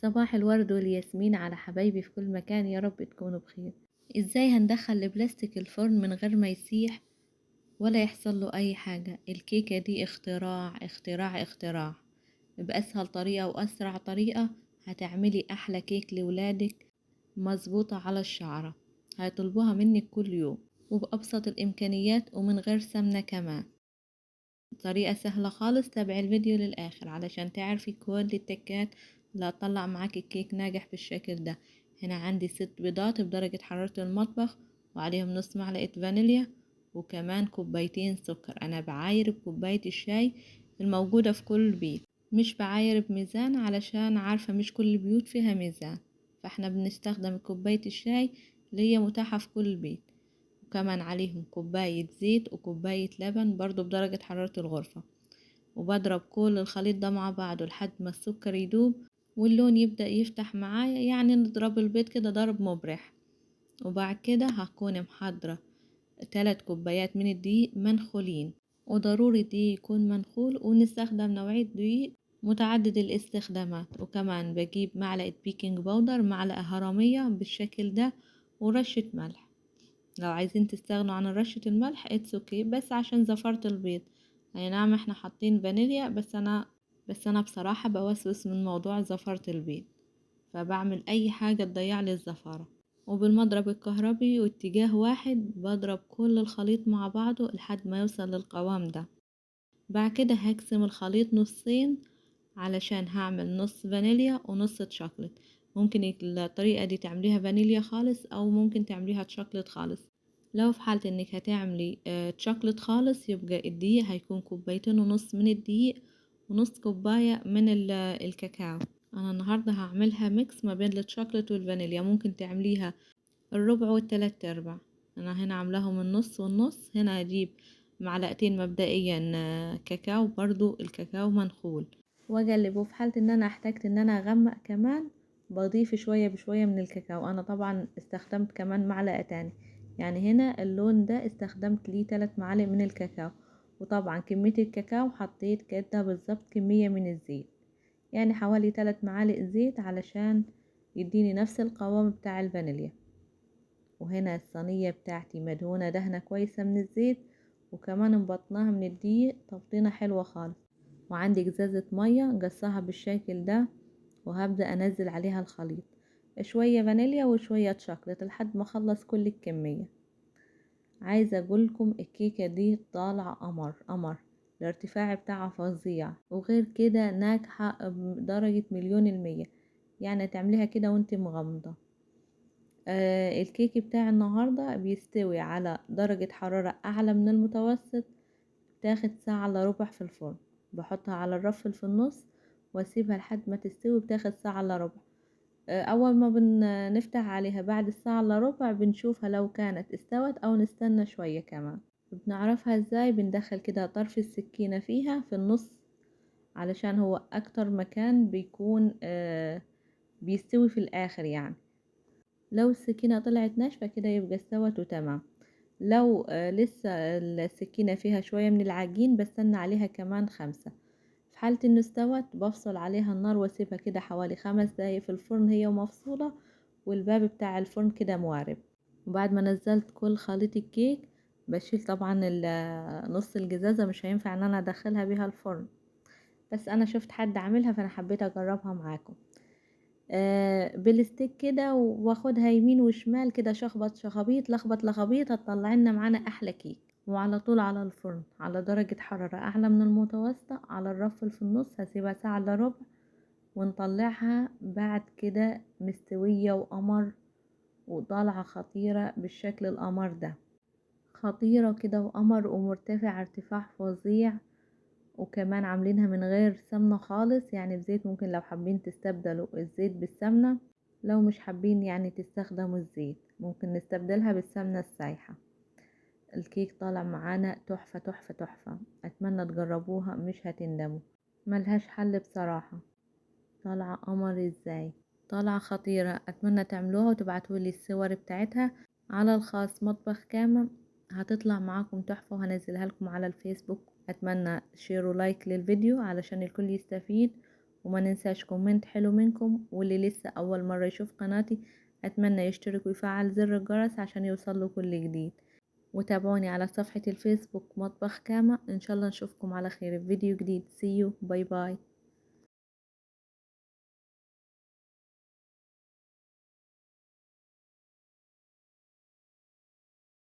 صباح الورد والياسمين على حبايبي في كل مكان، يا رب تكونوا بخير. ازاي هندخل البلاستيك الفرن من غير ما يسيح ولا يحصل له اي حاجة؟ الكيكة دي اختراع اختراع اختراع. بأسهل طريقة وأسرع طريقة هتعملي أحلى كيك لولادك، مظبوطة على الشعرة. هيطلبوها منك كل يوم وبأبسط الإمكانيات ومن غير سمنة كمان. طريقة سهلة خالص، تابعي الفيديو للآخر علشان تعرفي كل التكات اللي هتطلع معاكي الكيك ناجح بالشكل ده. هنا عندي 6 بيضات بدرجة حرارة المطبخ، وعليهم نص معلقة فانيليا، وكمان كوبايتين سكر. أنا بعاير بكوباية الشاي الموجودة في كل بيت، مش بعاير بميزان علشان عارفة مش كل البيوت فيها ميزان، فاحنا بنستخدم كوباية الشاي اللي هي متاحة في كل بيت. وكمان عليهم كوباية زيت وكوباية لبن برضو بدرجة حرارة الغرفة. وبضرب كل الخليط ده مع بعضه لحد ما السكر يدوب واللون يبدأ يفتح معايا، يعني نضرب البيض كده ضرب مبرح. وبعد كده هكون محضرة 3 كوبايات من الدقيق منخولين، وضروري الدقيق يكون منخول، ونستخدم نوعية دقيق متعدد الاستخدامات. وكمان بجيب معلقة بيكنج باودر، معلقة هرمية بالشكل ده، ورشة ملح. لو عايزين تستغنوا عن رشة الملح اتس اوكي، بس عشان زفرت البيض. اي نعم احنا حاطين فانيليا، بس انا بصراحة بوسوس من موضوع زفرة البيض، فبعمل اي حاجة تضيع لي الزفارة. وبالمضرب الكهربي واتجاه واحد بضرب كل الخليط مع بعضه لحد ما يوصل للقوام ده. بعد كده هقسم الخليط نصين علشان هعمل نص فانيليا ونص شوكولات. ممكن الطريقة دي تعمليها فانيليا خالص او ممكن تعمليها شوكولات خالص. لو في حالة انك هتعملي شوكولات خالص، يبقى الدقيق هيكون 2.5 كوبايات من الدقيق ونص كوباية من الكاكاو. انا النهاردة هعملها ميكس ما بين الشوكولات والفانيليا، ممكن تعمليها الربع والتلات ارباع. انا هنا عاملاهم النص والنص. هنا هجيب معلقتين مبدئيا كاكاو، برضو الكاكاو منخول، واقلبه. في حالة ان انا احتاجت ان انا اغمق كمان بضيف شوية بشوية من الكاكاو. انا طبعا استخدمت كمان معلقة تاني، يعني هنا اللون ده استخدمت ليه 3 معالق من الكاكاو. وطبعا كمية الكاكاو حطيت كده بالظبط كمية من الزيت، يعني حوالي 3 معالق زيت علشان يديني نفس القوام بتاع الفانيليا. وهنا الصينية بتاعتي مدهونة دهنة كويسة من الزيت، وكمان مبطناها من الدقيق تبطينة حلوة خالص. وعندي ازازة مية قصها بالشكل ده، وهبدأ انزل عليها الخليط، شوية فانيليا وشوية شوكولات لحد ما اخلص كل الكمية. عايزة اقولكم الكيكة دي طالعة قمر قمر، الارتفاع بتاعها فظيع، وغير كده ناجحة بدرجة 1000000%. يعني تعمليها كده وانت مغمضة. الكيك بتاع النهاردة بيستوي على درجة حرارة أعلى من المتوسط، بتاخد ساعة إلا ربع في الفرن. بحطها على الرف اللي في النص واسيبها لحد ما تستوي، بتاخد ساعة إلا ربع. أول ما بنفتح عليها بعد الساعة إلا ربع بنشوفها لو كانت استوت أو نستنى شوية كمان. بنعرفها ازاي؟ بندخل كده طرف السكينة فيها في النص علشان هو أكتر مكان بيكون بيستوي في الآخر يعني. لو السكينة طلعت ناشفة كده يبقى استوت وتمام. لو لسه السكينة فيها شوية من العجين بستنى عليها كمان 5. في حالة انه استوت بفصل عليها النار واسيبها كده حوالي 5 دقايق في الفرن هي ومفصولة، والباب بتاع الفرن كده موارب. وبعد ما نزلت كل خليط الكيك بشيل طبعا نص الجزازة، مش هينفع ان انا ادخلها بيها الفرن، بس انا شفت حد عاملها فانا حبيت اجربها معاكم. بالستيك كده واخدها يمين وشمال كده، شخبط شخابيط لخبط لخبيط، هتطلع لنا معانا احلى كيك. وعلى طول على الفرن على درجة حرارة اعلى من المتوسطة على الرف اللي في النص، هسيبها ساعة الا ربع ونطلعها بعد كده مستوية وقمر وطالعة خطيرة بالشكل القمر ده. خطيرة كده وقمر ومرتفع ارتفاع فظيع. وكمان عاملينها من غير سمنة خالص، يعني بزيت. ممكن لو حابين تستبدلوا الزيت بالسمنة، لو مش حابين يعني تستخدموا الزيت ممكن نستبدلها بالسمنة السايحة. الكيك طالع معانا تحفة تحفة تحفة، اتمنى تجربوها مش هتندموا، ملهاش حل بصراحة. طالعة قمر ازاي، طالعة خطيرة. اتمنى تعملوها وتبعتولي الصور بتاعتها على الخاص مطبخ كامل، هتطلع معاكم تحفة وهنزلها لكم على الفيسبوك. اتمنى شير ولايك للفيديو علشان الكل يستفيد، وما ننساش كومنت حلو منكم، واللي لسه أول مرة يشوف قناتي أتمنى يشترك ويفعل زر الجرس عشان يوصله كل جديد. وتابعوني على صفحة الفيسبوك مطبخ كاما. إن شاء الله نشوفكم على خير في فيديو جديد. See you. باي باي.